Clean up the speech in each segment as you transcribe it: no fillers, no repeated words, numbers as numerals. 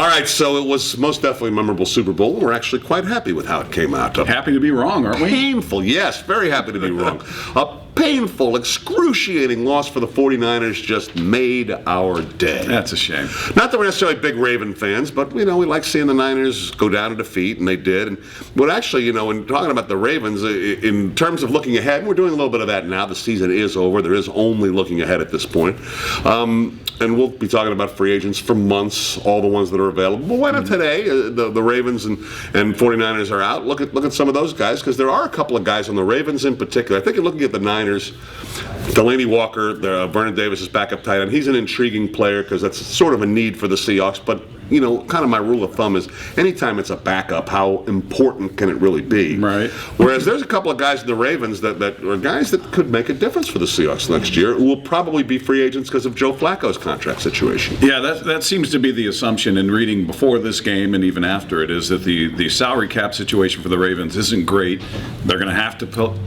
All right, so it was most definitely a memorable Super Bowl, and we're actually quite happy with how it came out. Happy to be wrong, aren't we? Painful, yes, very happy to be wrong. A painful, excruciating loss for the 49ers just made our day. That's a shame. Not that we're necessarily big Raven fans, but, we like seeing the Niners go down to defeat, and they did. And but actually, in talking about the Ravens, in terms of looking ahead, and we're doing a little bit of that now. The season is over. There is only looking ahead at this point. And we'll be talking about free agents for months, all the ones that are available. But why not today? The Ravens and 49ers are out. Look at some of those guys, because there are a couple of guys on the Ravens in particular. I think you're looking at the Niners. Delaney Walker, Vernon Davis' backup tight end. He's an intriguing player because that's sort of a need for the Seahawks. But, kind of my rule of thumb is anytime it's a backup, how important can it really be? Right. Whereas there's a couple of guys in the Ravens that are guys that could make a difference for the Seahawks next year who will probably be free agents because of Joe Flacco's contract situation. Yeah, that seems to be the assumption in reading before this game and even after it, is that the salary cap situation for the Ravens isn't great. They're going to have to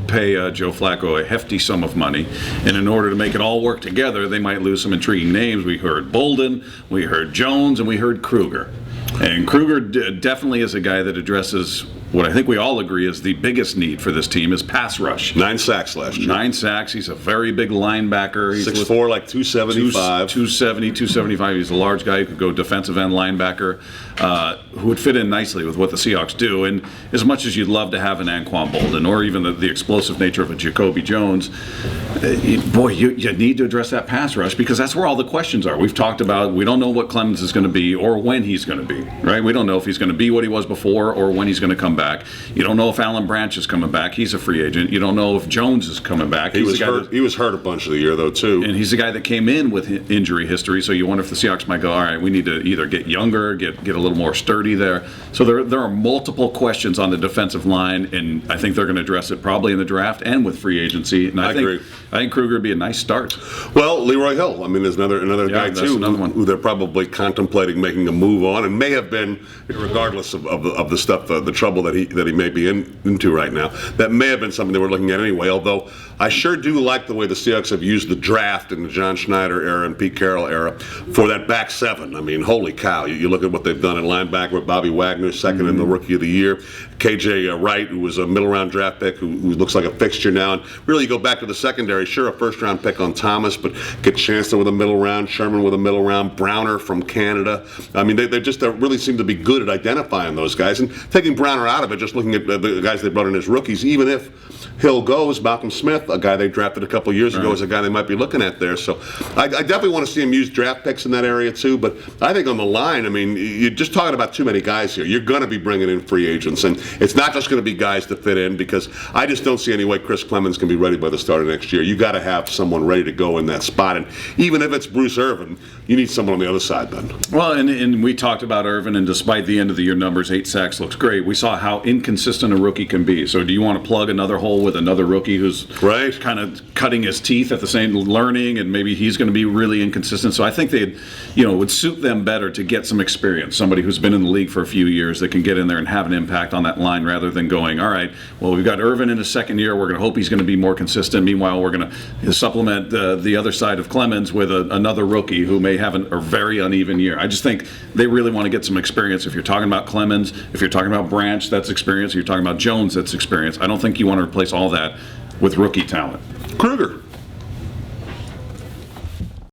pay Joe Flacco a hefty sum of money, and in order to make it all work together, they might lose some intriguing names. We heard Bolden, we heard Jones, and we heard Kruger. And Kruger definitely is a guy that addresses what I think we all agree is the biggest need for this team is pass rush. 9 sacks last year. 9 sacks. He's a very big linebacker. He's 6'4", like 275. 270, 275. He's a large guy who could go defensive end linebacker, who would fit in nicely with what the Seahawks do. And as much as you'd love to have an Anquan Bolden or even the explosive nature of a Jacoby Jones, you need to address that pass rush, because that's where all the questions are. We've talked about, we don't know what Clemens is going to be or when he's going to be, right? We don't know if he's going to be what he was before or when he's going to come back. You don't know if Alan Branch is coming back. He's a free agent. You don't know if Jones is coming back. He was hurt a bunch of the year, though, too. And he's the guy that came in with injury history, so you wonder if the Seahawks might go, all right, we need to either get younger, get a little more sturdy there. So there are multiple questions on the defensive line, and I think they're going to address it probably in the draft and with free agency. And I agree. I think Kruger would be a nice start. Well, Leroy Hill, there's another guy, too, who they're probably contemplating making a move on, and may have been, regardless of the stuff, the trouble that he may be into right now, that may have been something they were looking at anyway, although I sure do like the way the Seahawks have used the draft in the John Schneider era and Pete Carroll era for that back seven. Holy cow. You look at what they've done at linebacker with Bobby Wagner, second in the Rookie of the Year. KJ Wright, who was a middle-round draft pick, who looks like a fixture now. And really, you go back to the secondary, sure, a first-round pick on Thomas, but get Chancellor with a middle round, Sherman with a middle round, Browner from Canada. They just really seem to be good at identifying those guys. And taking Browner out of it, just looking at the guys they brought in as rookies, even if Hill goes, Malcolm Smith, a guy they drafted a couple years ago, is a guy they might be looking at there. So I definitely want to see him use draft picks in that area too. But I think on the line, you're just talking about too many guys here. You're going to be bringing in free agents, and it's not just going to be guys to fit in, because I just don't see any way Chris Clemens can be ready by the start of next year. You got to have someone ready to go in that spot, and even if it's Bruce Irvin, you need someone on the other side then. Well, and we talked about Irvin, and despite the end of the year numbers, 8 sacks looks great. We saw how inconsistent a rookie can be. So do you want to plug another hole with another rookie who's kind of cutting his teeth at the same learning, and maybe he's going to be really inconsistent? So I think they'd, would suit them better to get some experience, somebody who's been in the league for a few years that can get in there and have an impact on that line, rather than going, all right, well, we've got Irvin in his second year, we're going to hope he's going to be more consistent. Meanwhile, we're going to supplement the other side of Clemens with another rookie who may have a very uneven year. I just think they really want to get some experience. If you're talking about Clemens, if you're talking about Branch, that's experience. If you're talking about Jones, that's experience. I don't think you want to replace all that with rookie talent. Kruger.